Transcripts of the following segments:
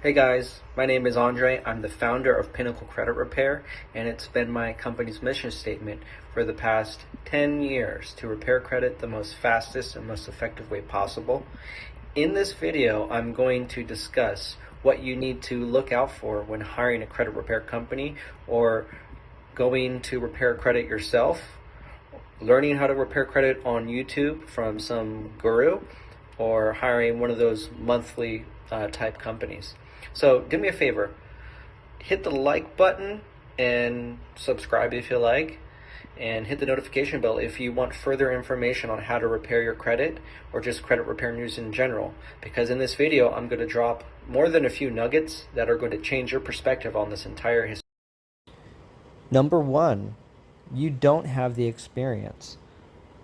Hey guys, my name is Andre. I'm the founder of Pinnacle Credit Repair, and it's been my company's mission statement for the past 10 years to repair credit the most fastest and most effective way possible. In this video, I'm going to discuss what you need to look out for when hiring a credit repair company or going to repair credit yourself, learning how to repair credit on YouTube from some guru, or hiring one of those monthly type companies. So do me a favor, hit the like button and subscribe if you like, and hit the notification bell if you want further information on how to repair your credit or just credit repair news in general, because in this video I'm going to drop more than a few nuggets that are going to change your perspective on this entire history. Number one, you don't have the experience.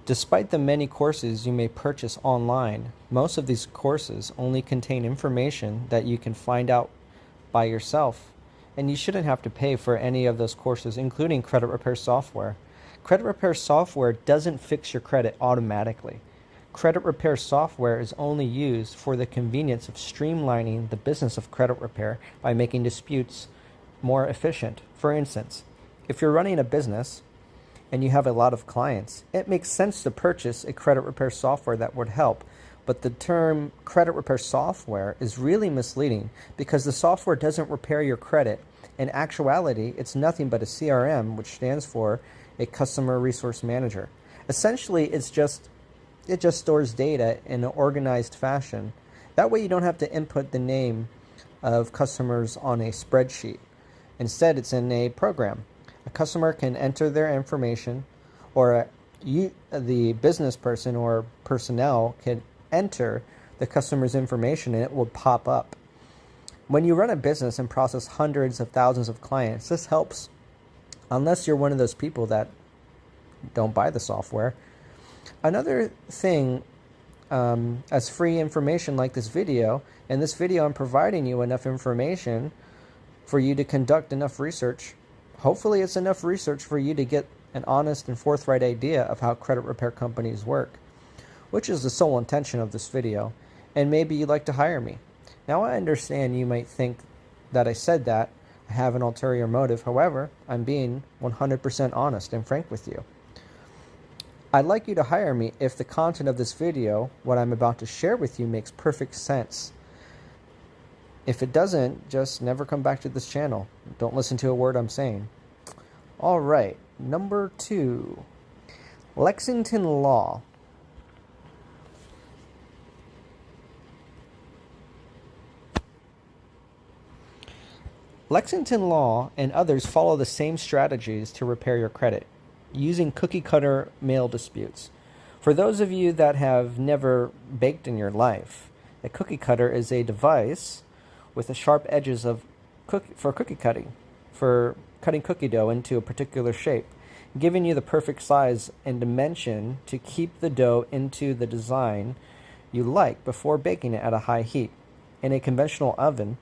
Despite the many courses you may purchase online, most of these courses only contain information that you can find out by yourself, and you shouldn't have to pay for any of those courses, including credit repair software. Credit repair software doesn't fix your credit automatically. Credit repair software is only used for the convenience of streamlining the business of credit repair by making disputes more efficient. For instance, if you're running a business and you have a lot of clients, it makes sense to purchase a credit repair software that would help. But the term credit repair software is really misleading because the software doesn't repair your credit. In actuality, it's nothing but a CRM, which stands for a customer resource manager. Essentially, it just stores data in an organized fashion. That way you don't have to input the name of customers on a spreadsheet. Instead, it's in a program. A customer can enter their information, or the business person or personnel can enter the customer's information and it will pop up. When you run a business and process hundreds of thousands of clients, this helps, unless you're one of those people that don't buy the software. Another thing, as free information like this video, in this video I'm providing you enough information for you to conduct enough research. Hopefully it's enough research for you to get an honest and forthright idea of how credit repair companies work, which is the sole intention of this video, and maybe you'd like to hire me. Now I understand you might think that I said that I have an ulterior motive. However, I'm being 100% honest and frank with you. I'd like you to hire me if the content of this video, what I'm about to share with you, makes perfect sense. If it doesn't, just never come back to this channel. Don't listen to a word I'm saying. All right, number 2, Lexington Law. Lexington Law and others follow the same strategies to repair your credit, using cookie-cutter mail disputes. For those of you that have never baked in your life, a cookie cutter is a device with the sharp edges for cookie cutting, for cutting cookie dough into a particular shape, giving you the perfect size and dimension to keep the dough into the design you like before baking it at a high heat. In a conventional oven,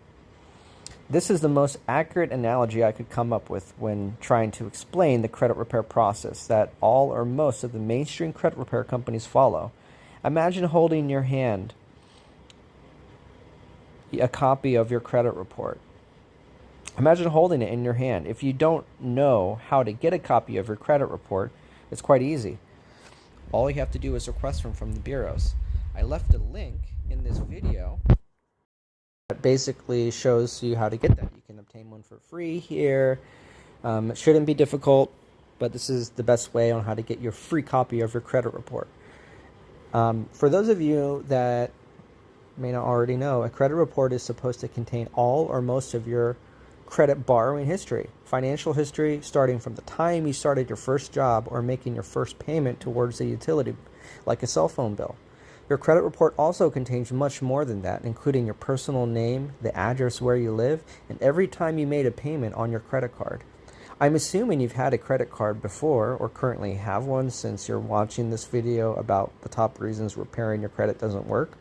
this is the most accurate analogy I could come up with when trying to explain the credit repair process that all or most of the mainstream credit repair companies follow. Imagine holding in your hand a copy of your credit report. Imagine holding it in your hand. If you don't know how to get a copy of your credit report, it's quite easy. All you have to do is request from the bureaus. I left a link in this video that basically shows you how to get that. You can obtain one for free here. It shouldn't be difficult, but this is the best way on how to get your free copy of your credit report. For those of you that may not already know, a credit report is supposed to contain all or most of your credit borrowing history, financial history, starting from the time you started your first job or making your first payment towards a utility, like a cell phone bill. Your credit report also contains much more than that, including your personal name, the address where you live, and every time you made a payment on your credit card. I'm assuming you've had a credit card before or currently have one since you're watching this video about the top reasons repairing your credit doesn't work.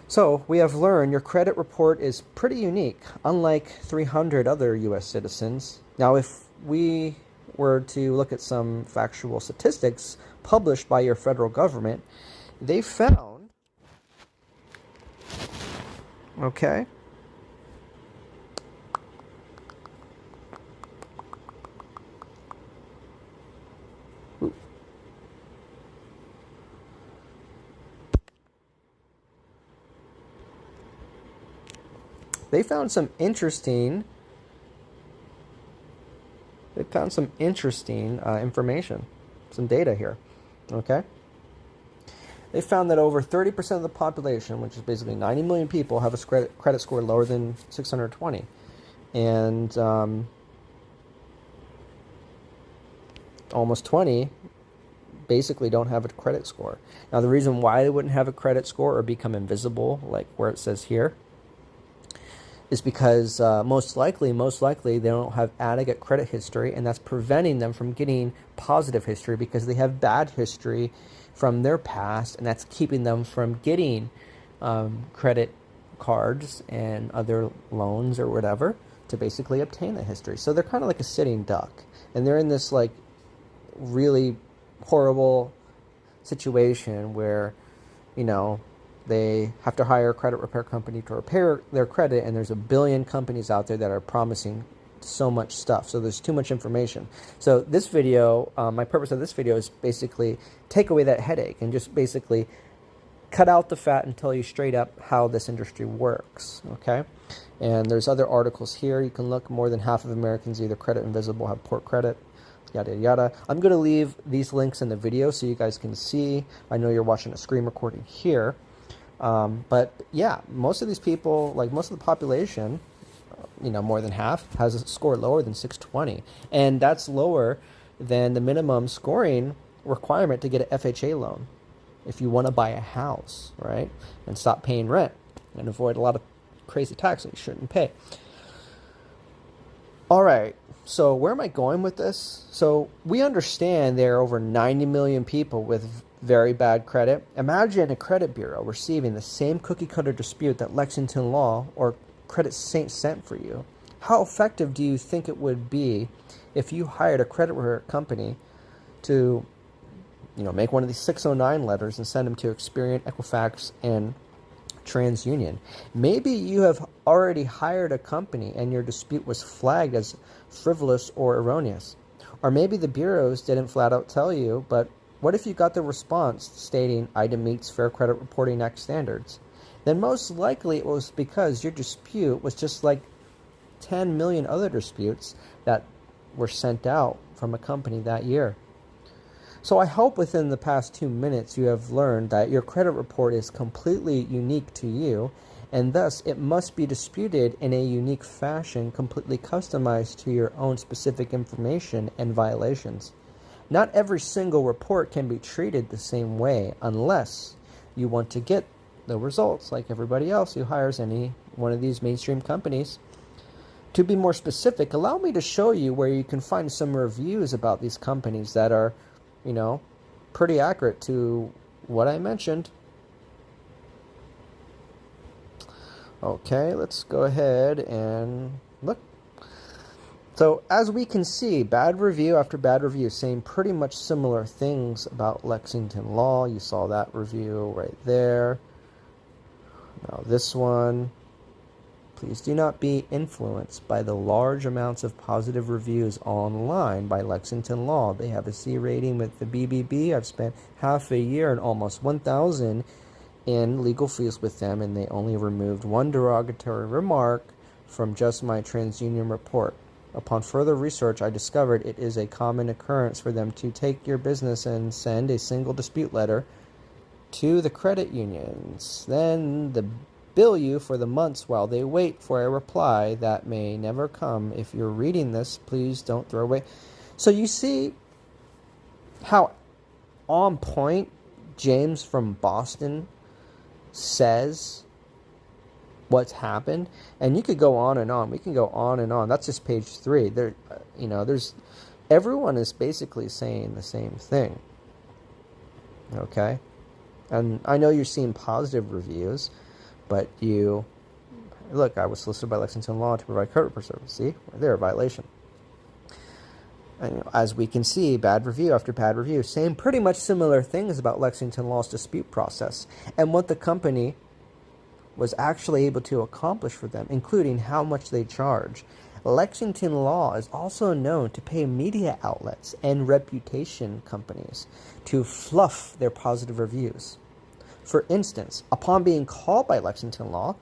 So we have learned your credit report is pretty unique, unlike 300 other U.S. citizens. Now, if we were to look at some factual statistics published by your federal government, they found, okay, They found some interesting information, some data here. Okay. They found that over 30% of the population, which is basically 90 million people, have a credit score lower than 620. And almost 20 basically don't have a credit score. Now, the reason why they wouldn't have a credit score or become invisible, like where it says here, is because most likely they don't have adequate credit history, and that's preventing them from getting positive history because they have bad history from their past, and that's keeping them from getting credit cards and other loans or whatever to basically obtain the history. So they're kind of like a sitting duck, and they're in this like really horrible situation where, you know, they have to hire a credit repair company to repair their credit, and there's a billion companies out there that are promising so much stuff. So there's too much information. So this video, my purpose of this video is basically take away that headache and just basically cut out the fat and tell you straight up how this industry works, okay? And there's other articles here. You can look. More than half of Americans, either credit invisible, have poor credit, yada, yada. I'm going to leave these links in the video so you guys can see. I know you're watching a screen recording here. But yeah, most of these people, like most of the population, you know, more than half, has a score lower than 620. And that's lower than the minimum scoring requirement to get an FHA loan if you want to buy a house, right? And stop paying rent and avoid a lot of crazy taxes you shouldn't pay. All right, so where am I going with this? So we understand there are over 90 million people with very bad credit. Imagine a credit bureau receiving the same cookie-cutter dispute that Lexington Law or Credit Saint sent for you. How effective do you think it would be if you hired a credit repair company to, you know, make one of these 609 letters and send them to Experian, Equifax, and TransUnion? Maybe you have already hired a company and your dispute was flagged as frivolous or erroneous. Or maybe the bureaus didn't flat out tell you, but what if you got the response stating item meets Fair Credit Reporting Act standards? Then most likely it was because your dispute was just like 10 million other disputes that were sent out from a company that year. So I hope within the past 2 minutes you have learned that your credit report is completely unique to you, and thus it must be disputed in a unique fashion, completely customized to your own specific information and violations. Not every single report can be treated the same way unless you want to get the results like everybody else who hires any one of these mainstream companies. To be more specific, allow me to show you where you can find some reviews about these companies that are, you know, pretty accurate to what I mentioned. Okay, let's go ahead and look. So as we can see, bad review after bad review saying pretty much similar things about Lexington Law. You saw that review right there. Now this one, please do not be influenced by the large amounts of positive reviews online by Lexington Law. They have a C rating with the BBB. I've spent half a year and almost $1,000 in legal fees with them, and they only removed one derogatory remark from just my TransUnion report. Upon further research, I discovered it is a common occurrence for them to take your business and send a single dispute letter to the credit unions. Then they bill you for the months while they wait for a reply that may never come. If you're reading this, please don't throw away. So you see how on point James from Boston says what's happened, and you could go on and on. We can go on and on. That's just page 3. There, you know, everyone is basically saying the same thing. Okay, and I know you're seeing positive reviews, but you look. I was solicited by Lexington Law to provide credit repair service. See, right there, a violation. And, you know, as we can see, bad review after bad review, saying pretty much similar things about Lexington Law's dispute process and what the company was actually able to accomplish for them, including how much they charge. Lexington Law is also known to pay media outlets and reputation companies to fluff their positive reviews. For instance, upon being called by Lexington Law,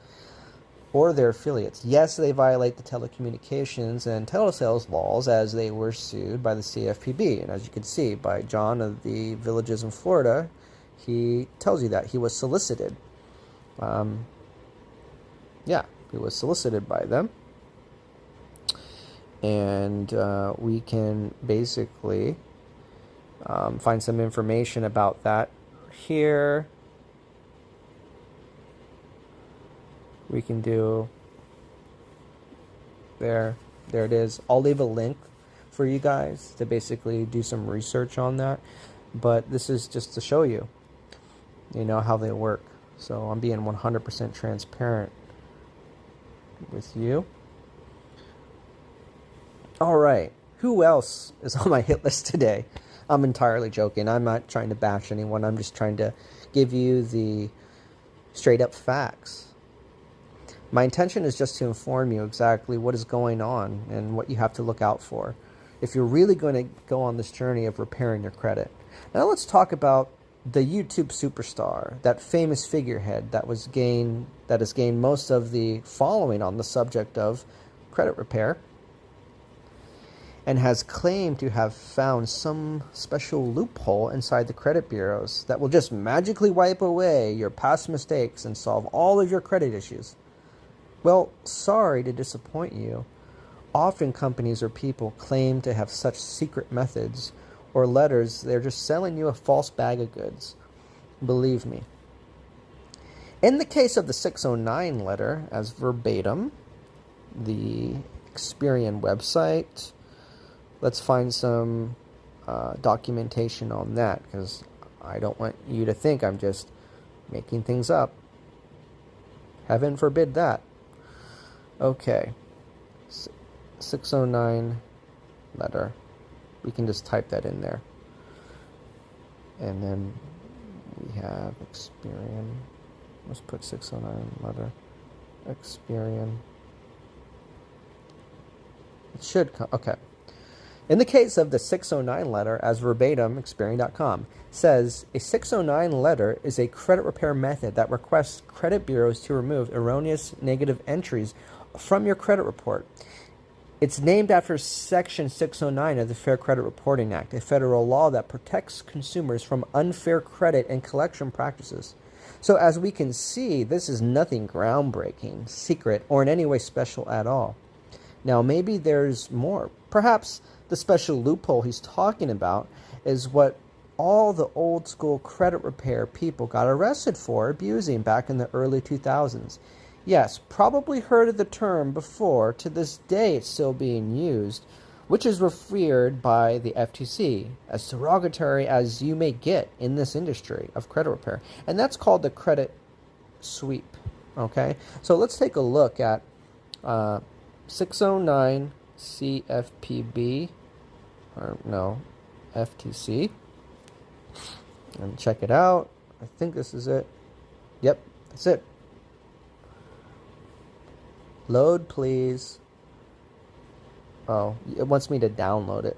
or their affiliates. Yes, they violate the telecommunications and telesales laws as they were sued by the CFPB. And as you can see by John of the Villages in Florida, he tells you that he was solicited. He was solicited by them. And we can basically find some information about that here. We can do there it is. I'll leave a link for you guys to basically do some research on that, but this is just to show you how they work. So I'm being 100% transparent with you. All right, who else is on my hit list today? I'm entirely joking. I'm not trying to bash anyone. I'm just trying to give you the straight up facts. My intention is just to inform you exactly what is going on and what you have to look out for if you're really going to go on this journey of repairing your credit. Now let's talk about the YouTube superstar, that famous figurehead that has gained most of the following on the subject of credit repair, and has claimed to have found some special loophole inside the credit bureaus that will just magically wipe away your past mistakes and solve all of your credit issues. Well, sorry to disappoint you. Often companies or people claim to have such secret methods or letters. They're just selling you a false bag of goods. Believe me. In the case of the 609 letter, as verbatim, the Experian website, let's find some documentation on that, because I don't want you to think I'm just making things up. Heaven forbid that. Okay, 609 letter. We can just type that in there. And then we have Experian. Let's put 609 letter. Experian. It should come. Okay. In the case of the 609 letter, as verbatim, Experian.com says, a 609 letter is a credit repair method that requests credit bureaus to remove erroneous negative entries from your credit report. It's named after Section 609 of the Fair Credit Reporting Act, a federal law that protects consumers from unfair credit and collection practices. So as we can see, this is nothing groundbreaking, secret, or in any way special at all. Now, maybe there's more. Perhaps the special loophole he's talking about is what all the old school credit repair people got arrested for abusing back in the early 2000s. Yes, probably heard of the term before. To this day, it's still being used, which is revered by the FTC as derogatory as you may get in this industry of credit repair. And that's called the credit sweep. Okay, so let's take a look at 609 CFPB, or no, FTC, and check it out. I think this is it. Yep, that's it. Load, please. Oh, it wants me to download it.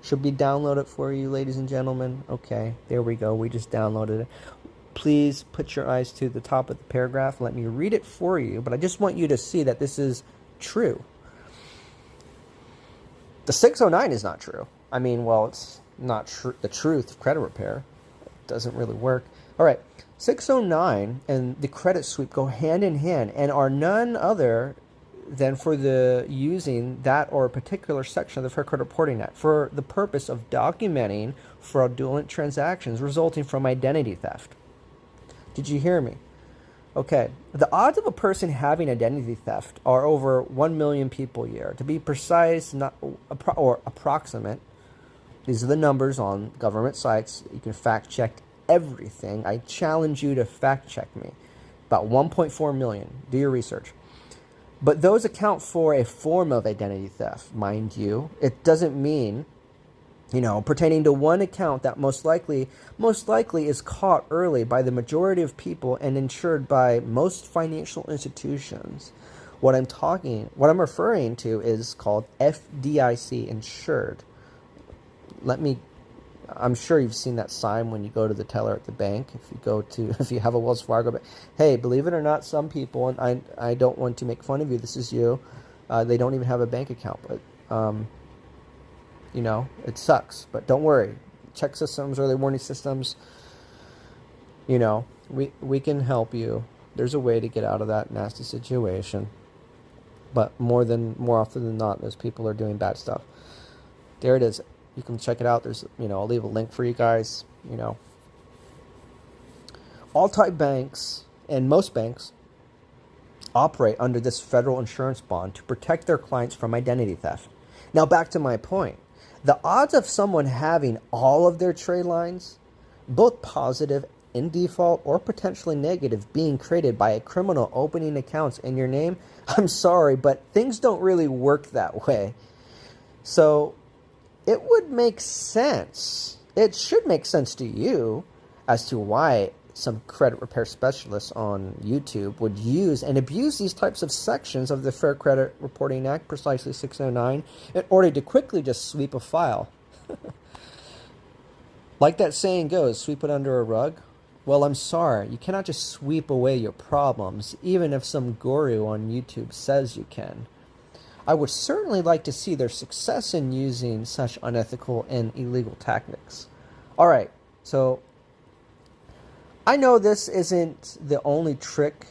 Should we download it for you, ladies and gentlemen? Okay, there we go. We just downloaded it. Please put your eyes to the top of the paragraph. Let me read it for you, but I just want you to see that this is true. The 609 is not true. I mean, well, it's not the truth of credit repair. It doesn't really work. All right, 609 and the credit sweep go hand in hand and are none other than for the using that or a particular section of the Fair Credit Reporting Act for the purpose of documenting fraudulent transactions resulting from identity theft. Did you hear me? Okay, the odds of a person having identity theft are over 1 million people a year. To be precise, or approximate, these are the numbers on government sites. You can fact check everything. I challenge you to fact check me. About 1.4 million. Do your research. But those account for a form of identity theft, mind you. It doesn't mean, pertaining to one account that most likely is caught early by the majority of people and insured by most financial institutions. What I'm referring to is called FDIC insured. Let me I'm sure you've seen that sign when you go to the teller at the bank. If you have a Wells Fargo, hey, believe it or not, some people, and I don't want to make fun of you. This is you. They don't even have a bank account, but it sucks. But don't worry. Check systems, early warning systems. We can help you. There's a way to get out of that nasty situation. But more often than not, those people are doing bad stuff. There it is. You can check it out. There's, I'll leave a link for you guys. All type banks and most banks operate under this federal insurance bond to protect their clients from identity theft. Now back to my point. The odds of someone having all of their trade lines, both positive in default or potentially negative, being created by a criminal opening accounts in your name, I'm sorry, but things don't really work that way. So it would make sense. It should make sense to you as to why some credit repair specialists on YouTube would use and abuse these types of sections of the Fair Credit Reporting Act, precisely 609, in order to quickly just sweep a file. Like that saying goes, sweep it under a rug. Well, I'm sorry, you cannot just sweep away your problems, even if some guru on YouTube says you can. I would certainly like to see their success in using such unethical and illegal tactics. All right, so I know this isn't the only trick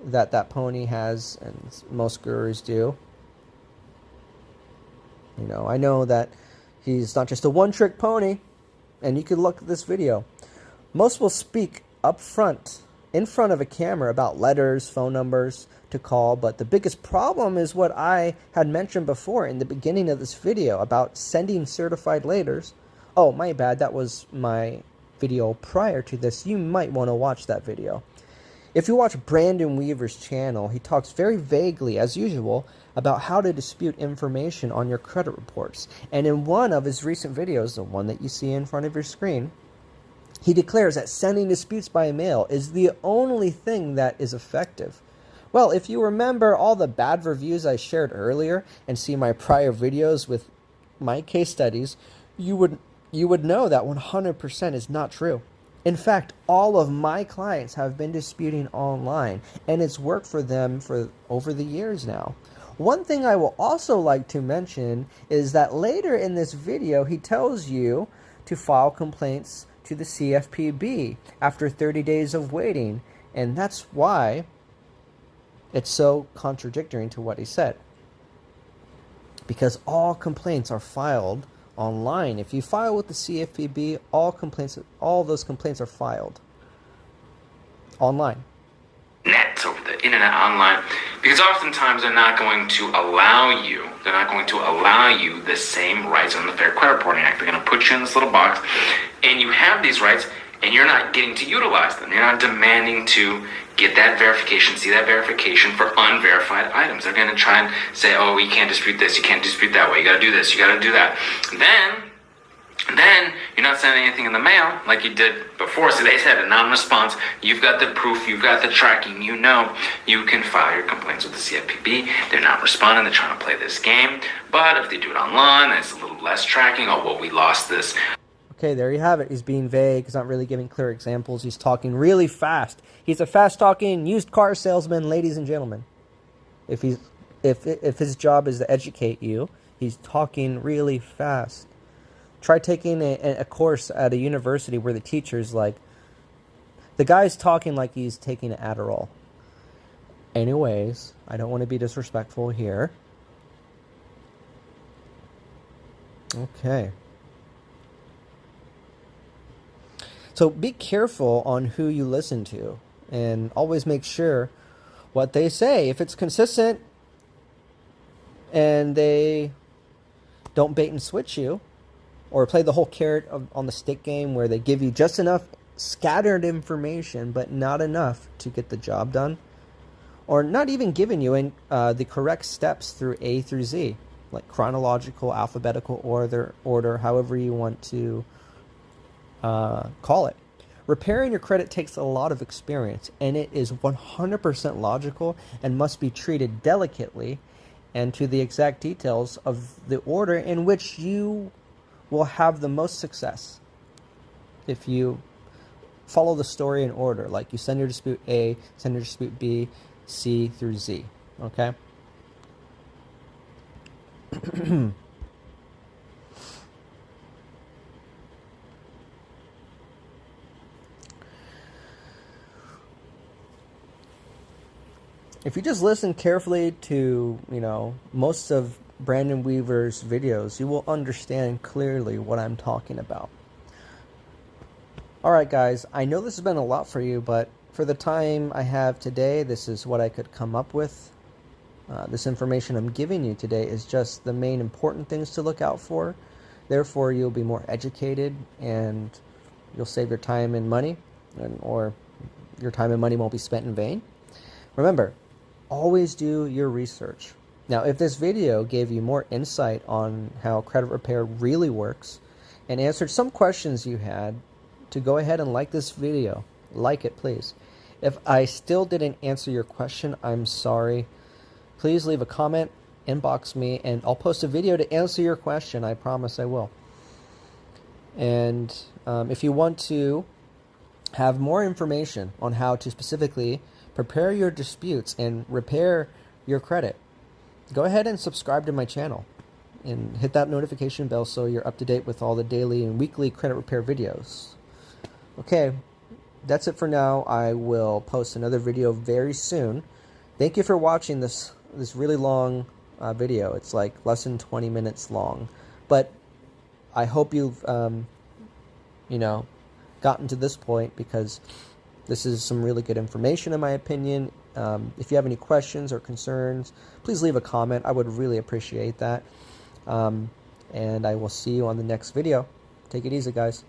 that pony has and most gurus do. I know that he's not just a one-trick pony, and you can look at this video. Most will speak up front, in front of a camera, about letters, phone numbers to call, but the biggest problem is what I had mentioned before in the beginning of this video about sending certified letters. Oh, my bad, that was my video prior to this. You might want to watch that video. If you watch Brandon Weaver's channel, he talks very vaguely, as usual, about how to dispute information on your credit reports. And in one of his recent videos, the one that you see in front of your screen, he declares that sending disputes by mail is the only thing that is effective. Well, if you remember all the bad reviews I shared earlier and see my prior videos with my case studies, you would know that 100% is not true. In fact, all of my clients have been disputing online, and it's worked for them for over the years now. One thing I will also like to mention is that later in this video, he tells you to file complaints to the CFPB after 30 days of waiting, and that's why it's so contradictory to what he said. Because all complaints are filed online. If you file with the CFPB, all those complaints are filed online. Net over the internet, online, because oftentimes they're not going to allow you the same rights on the Fair Credit Reporting Act. They're going to put you in this little box, and you have these rights, and you're not getting to utilize them. You're not demanding to get that verification, see that verification for unverified items. They're going to try and say, oh, you can't dispute this, you can't dispute that way, you got to do this, you got to do that. Then you're not sending anything in the mail like you did before. So they said a non-response. You've got the proof. You've got the tracking. You can file your complaints with the CFPB. They're not responding. They're trying to play this game. But if they do it online, there's a little less tracking. Oh, well, we lost this. Okay, there you have it. He's being vague. He's not really giving clear examples. He's talking really fast. He's a fast-talking used car salesman, ladies and gentlemen. If his job is to educate you, he's talking really fast. Try taking a course at a university where the teacher's like, the guy's talking like he's taking an Adderall. Anyways, I don't want to be disrespectful here. Okay. So be careful on who you listen to, and always make sure what they say, if it's consistent and they don't bait and switch you, or play the whole carrot on the stick game where they give you just enough scattered information but not enough to get the job done, or not even giving you the correct steps through A through Z, like chronological, alphabetical order, however you want to call it. Repairing your credit takes a lot of experience, and it is 100% logical and must be treated delicately and to the exact details of the order in which you will have the most success. if you follow the story in order. Like you send your dispute A, send your dispute B, C through Z. Okay? If you just listen carefully to, most of Brandon Weaver's videos, you will understand clearly what I'm talking about. Alright guys, I know this has been a lot for you, but for the time I have today, this is what I could come up with. This information I'm giving you today is just the main important things to look out for. Therefore, you'll be more educated and you'll save your time and money, or your time and money won't be spent in vain. Remember, always do your research. Now, if this video gave you more insight on how credit repair really works and answered some questions you had, to go ahead and like this video. Like it, please. If I still didn't answer your question, I'm sorry. Please leave a comment, inbox me, and I'll post a video to answer your question. I promise I will. And if you want to have more information on how to specifically prepare your disputes and repair your credit, go ahead and subscribe to my channel and hit that notification bell so you're up to date with all the daily and weekly credit repair videos. Okay, that's it for now. I will post another video very soon. Thank you for watching this really long video. It's like less than 20 minutes long, but I hope you've gotten to this point, because this is some really good information in my opinion. If you have any questions or concerns, please leave a comment. I would really appreciate that. And I will see you on the next video. Take it easy, guys.